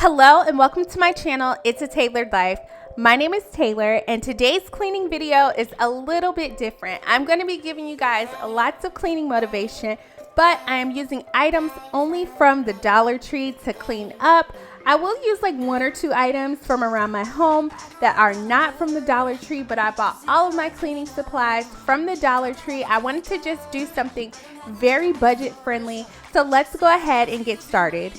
Hello and welcome to my channel. It's a Tailored Life. My name is Taylor and today's cleaning video is a little bit different. I'm going to be giving you guys lots of cleaning motivation, but I am using items only from the Dollar Tree to clean up. I will use like one or two items from around my home that are not from the Dollar Tree, but I bought all of my cleaning supplies from the Dollar Tree. I wanted to just do something very budget friendly. So let's go ahead and get started.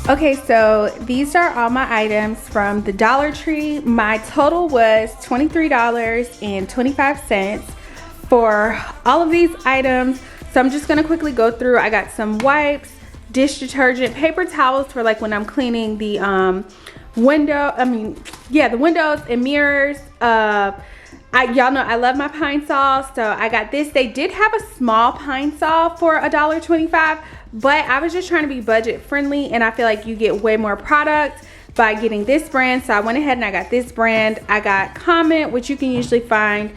Okay, so these are all my items from the Dollar Tree. My total was $23.25 for all of these items. So I'm just gonna quickly go through. I got some wipes, dish detergent, paper towels for like when I'm cleaning the the windows and mirrors. Y'all know I love my Pinesol, so I got this. They did have a small Pinesol for $1.25, but I was just trying to be budget friendly, and I feel like you get way more product by getting this brand, so I went ahead and I got this brand. I got Comet, which you can usually find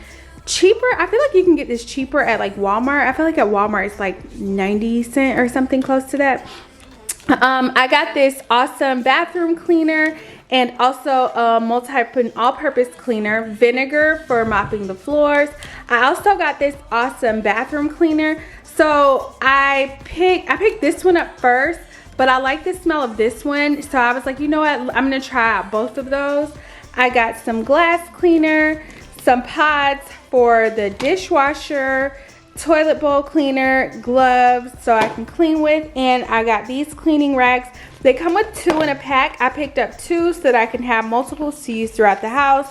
cheaper. I feel like you can get this cheaper at like Walmart. I feel like at Walmart it's like 90 cents or something close to that. I got this awesome bathroom cleaner and also a all-purpose cleaner, vinegar for mopping the floors. I also got this awesome bathroom cleaner. So I picked this one up first, but I like the smell of this one. So I was like, you know what? I'm gonna try out both of those. I got some glass cleaner, some pods for the dishwasher, toilet bowl cleaner, gloves so I can clean with, and I got these cleaning rags. They come with 2 in a pack. I picked up 2 so that I can have multiples to use throughout the house.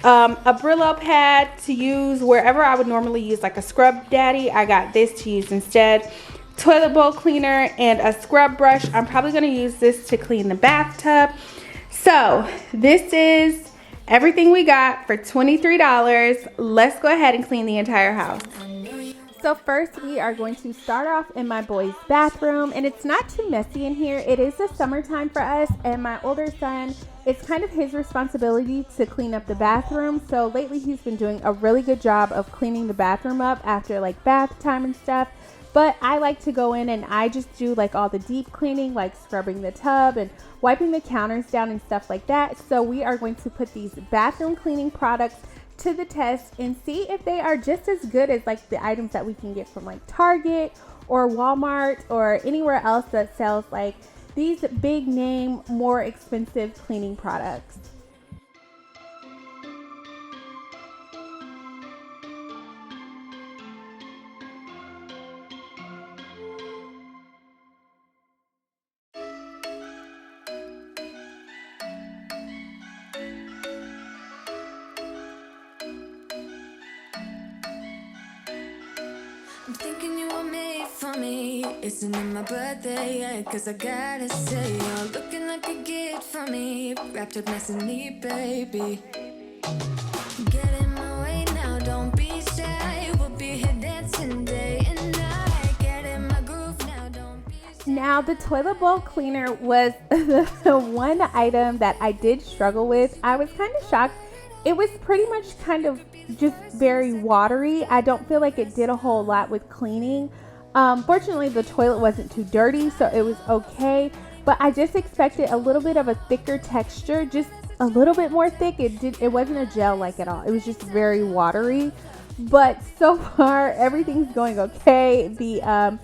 A Brillo pad to use wherever I would normally use like a scrub daddy. I got this to use instead. Toilet bowl cleaner and a scrub brush. I'm probably going to use this to clean the bathtub. So this is everything we got for $23. Let's go ahead and clean the entire house. So first we are going to start off in my boy's bathroom, and it's not too messy in here. It is the summertime for us, and my older son, it's kind of his responsibility to clean up the bathroom. So lately he's been doing a really good job of cleaning the bathroom up after like bath time and stuff. But I like to go in and I just do like all the deep cleaning, like scrubbing the tub and wiping the counters down and stuff like that. So we are going to put these bathroom cleaning products to the test and see if they are just as good as like the items that we can get from like Target or Walmart or anywhere else that sells like these big name, more expensive cleaning products. I'm thinking you were made for me. Isn't it my birthday yet? Cause I gotta say, you're looking like a gift for me. Wrapped up nice and neat, baby. Get in my way now, don't be shy. We'll be here dancing day and night. Get in my groove now, don't be shy. Now the toilet bowl cleaner was the one item that I did struggle with. I was kind of shocked. It was pretty much kind of just very watery. I don't feel like it did a whole lot with cleaning. Fortunately, the toilet wasn't too dirty, so it was okay. But I just expected a little bit of a thicker texture, just a little bit more thick. It wasn't a gel like at all. It was just very watery. But so far, everything's going okay. The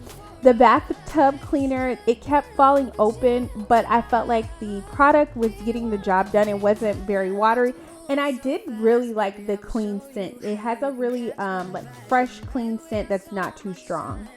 bathtub cleaner, it kept falling open, but I felt like the product was getting the job done. It wasn't very watery. And I did really like the clean scent. It has a really like fresh, clean scent that's not too strong.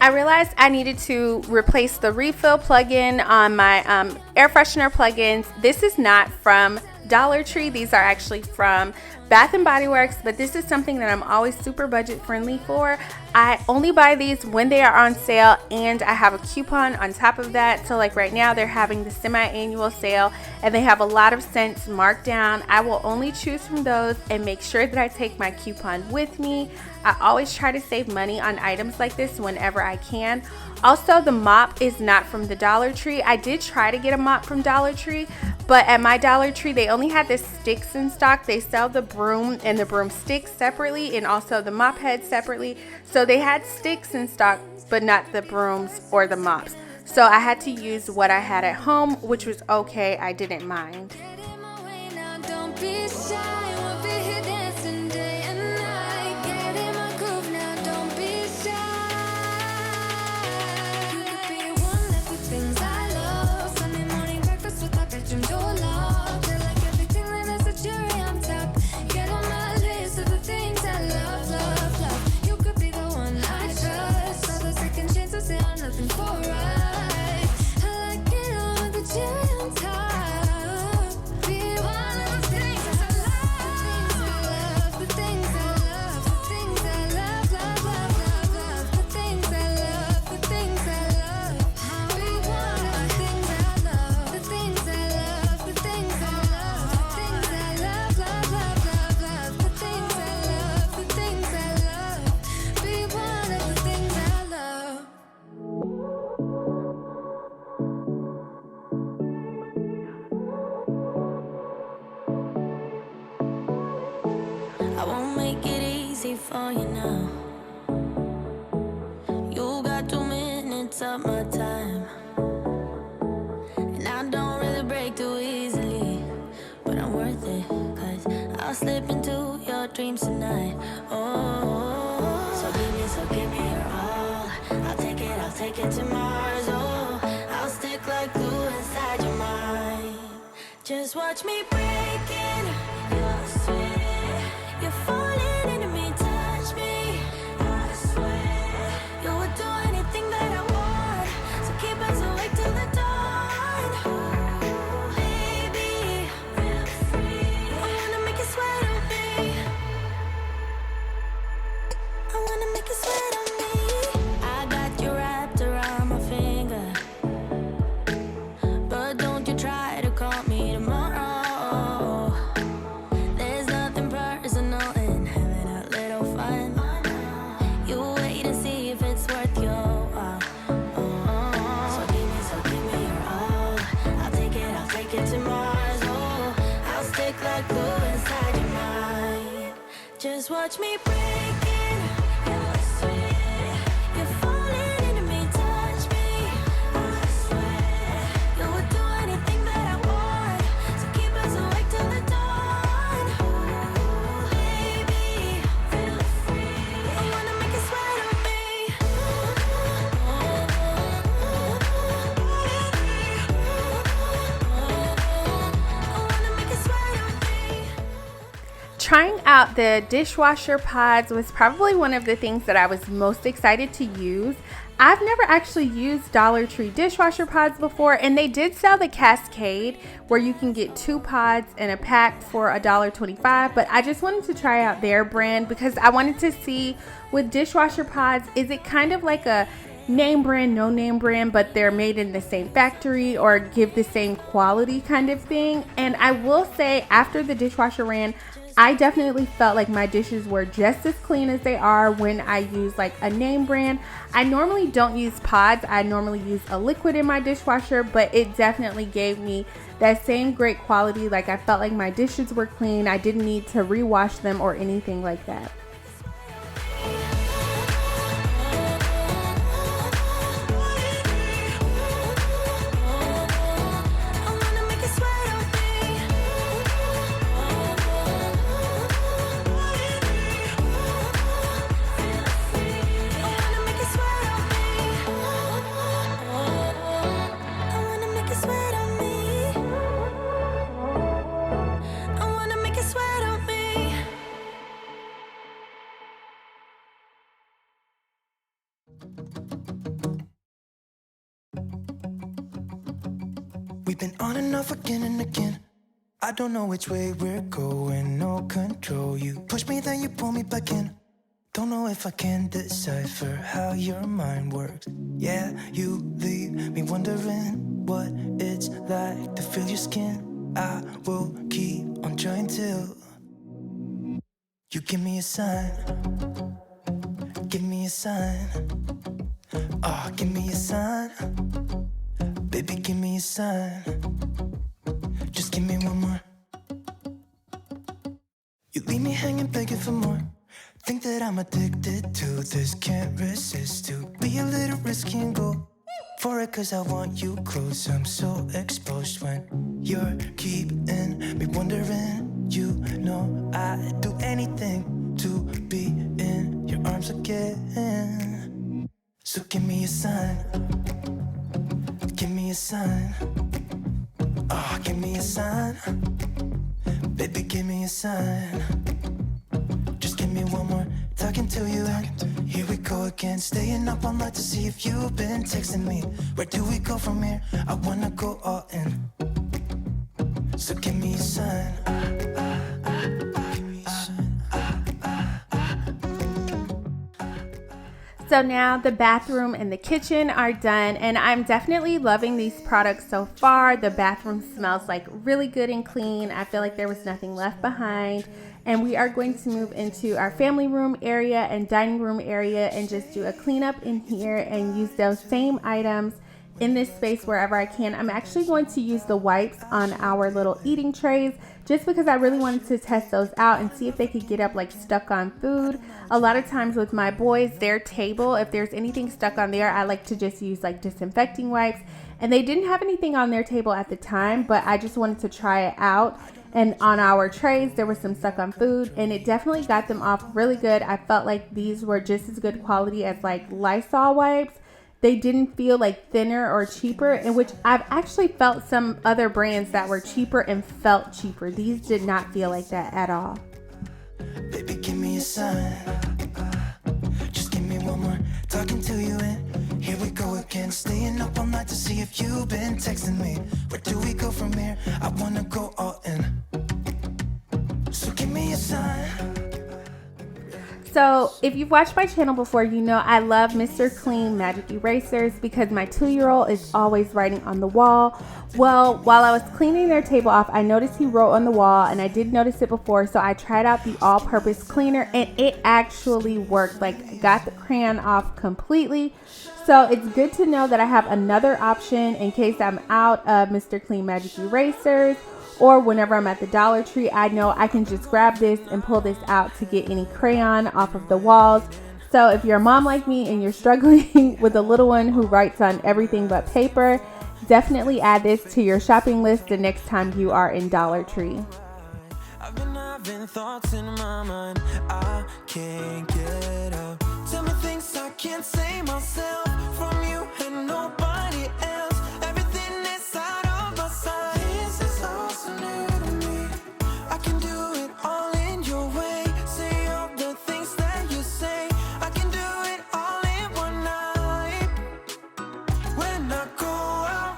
I realized I needed to replace the refill plug-in on my air freshener plugins. This is not from Dollar Tree. These are actually from Bath and Body Works, but this is something that I'm always super budget friendly for. I only buy these when they are on sale, and I have a coupon on top of that. So like right now they're having the semi-annual sale and they have a lot of scents marked down. I will only choose from those and make sure that I take my coupon with me. I always try to save money on items like this whenever I can. Also, the mop is not from the Dollar Tree. I did try to get a mop from Dollar Tree, but at my Dollar Tree, they only had the sticks in stock. They sell the broom and the broomsticks separately, and also the mop head separately. So they had sticks in stock, but not the brooms or the mops. So I had to use what I had at home, which was okay. I didn't mind. I won't make it easy for you now. You got 2 minutes of my time, and I don't really break too easily, but I'm worth it, 'cause I'll slip into your dreams tonight. Oh, so give me your all. I'll take it to Mars. Oh, I'll stick like glue inside your mind. Just watch me breaking your sweat. You're falling into me, touch me. I swear you would do anything that I want, so keep us awake till the dawn. Ooh, baby, feel free. I wanna make you sweat on me. I wanna make you sweat on me. I got you wrapped around my finger, but don't you try to call me tomorrow. There's nothing personal in having a little fun. You wait and see if it's worth your while. So give me your all. I'll take it to Mars. Oh, I'll stick like glue inside your mind. Just watch me breaking your sweat. You're falling into me, touch me. I swear you would do anything that I want, so keep us awake till the dawn. Ooh, baby, feel free. I wanna make you sweat on me. I wanna make you sweat on me. Trying out the dishwasher pods was probably one of the things that I was most excited to use. I've never actually used Dollar Tree dishwasher pods before, and they did sell the Cascade where you can get 2 pods in a pack for $1.25, but I just wanted to try out their brand because I wanted to see with dishwasher pods, is it kind of like a name brand, no name brand, but they're made in the same factory or give the same quality kind of thing. And I will say, after the dishwasher ran, I definitely felt like my dishes were just as clean as they are when I use like a name brand. I normally don't use pods. I normally use a liquid in my dishwasher, but it definitely gave me that same great quality. Like I felt like my dishes were clean. I didn't need to rewash them or anything like that. We've been on and off again and again. I don't know which way we're going, no control. You push me, then you pull me back in. Don't know if I can decipher how your mind works. Yeah, you leave me wondering what it's like to feel your skin. I will keep on trying till you give me a sign. Give me a sign. Oh, give me a sign. Baby, give me a sign. Just give me one more. You leave me hanging, begging for more. Think that I'm addicted to this, can't resist to be a little risky and go for it, cause I want you close. I'm so exposed when you're keeping me wondering. You know I'd do anything to be in your arms again. So give me a sign. Give me a sign. Oh, give me a sign. Baby, give me a sign. Just give me one more talking to you, and here we go again. Staying up all night to see if you've been texting me. Where do we go from here? I wanna go all in. So give me a sign. So now the bathroom and the kitchen are done, and I'm definitely loving these products so far. The bathroom smells like really good and clean. I feel like there was nothing left behind. And we are going to move into our family room area and dining room area and just do a cleanup in here and use those same items in this space wherever I can. I'm actually going to use the wipes on our little eating trays just because I really wanted to test those out and see if they could get up like stuck on food. A lot of times with my boys, their table, if there's anything stuck on there, I like to just use like disinfecting wipes. And they didn't have anything on their table at the time, but I just wanted to try it out. And on our trays, there was some stuck on food, and it definitely got them off really good. I felt like these were just as good quality as like Lysol wipes. They didn't feel like thinner or cheaper, in which I've actually felt some other brands that were cheaper and felt cheaper. These did not feel like that at all. Baby, give me a sign. Just give me one more talking to you, and here we go again. Staying up all night to see if you've been texting me. Where do we go from here? I wanna go all in. So give me a sign. So if you've watched my channel before, you know I love Mr. Clean magic erasers because my 2-year-old is always writing on the wall. Well, while I was cleaning their table off, I noticed he wrote on the wall, and I did notice it before, so I tried out the all-purpose cleaner, and it actually worked. Like, got the crayon off completely. So it's good to know that I have another option in case I'm out of Mr. Clean magic erasers, or whenever I'm at the Dollar Tree, I know I can just grab this and pull this out to get any crayon off of the walls. So if you're a mom like me and you're struggling with a little one who writes on everything but paper, definitely add this to your shopping list the next time you are in Dollar Tree. I've been having thoughts in my mind I can't get out. Tell me things I can't say myself from you and nobody else. Everything is out of my sight. This is all so new to me. I can do it all in your way. Say all the things that you say. I can do it all in one night. When I go out,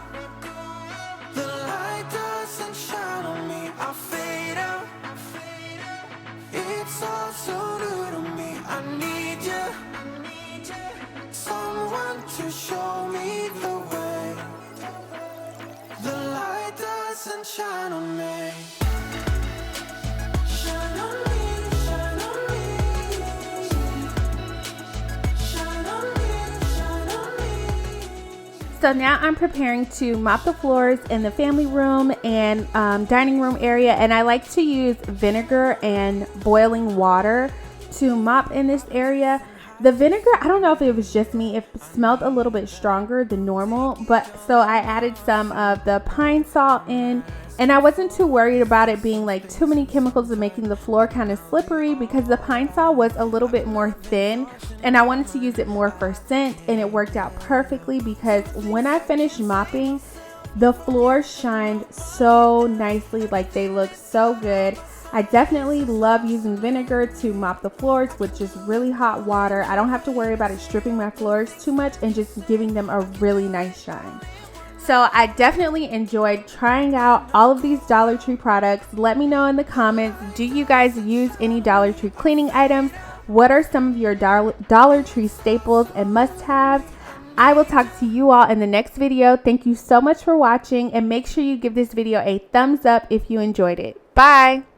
the light doesn't shine on me. I fade out. It's all so new to me. I need you, someone to show me the way. The light doesn't shine on me. Shine on me, shine on me. Shine on me, shine on me. So now I'm preparing to mop the floors in the family room and dining room area, and I like to use vinegar and boiling water to mop in this area. The vinegar, I don't know if it was just me, it smelled a little bit stronger than normal, but so I added some of the Pinesol in, and I wasn't too worried about it being like too many chemicals and making the floor kind of slippery because the Pinesol was a little bit more thin, and I wanted to use it more for scent, and it worked out perfectly because when I finished mopping, the floors shined so nicely, like they look so good. I definitely love using vinegar to mop the floors with just really hot water. I don't have to worry about it stripping my floors too much and just giving them a really nice shine. So I definitely enjoyed trying out all of these Dollar Tree products. Let me know in the comments, do you guys use any Dollar Tree cleaning items? What are some of your Dollar Tree staples and must-haves? I will talk to you all in the next video. Thank you so much for watching, and make sure you give this video a thumbs up if you enjoyed it. Bye!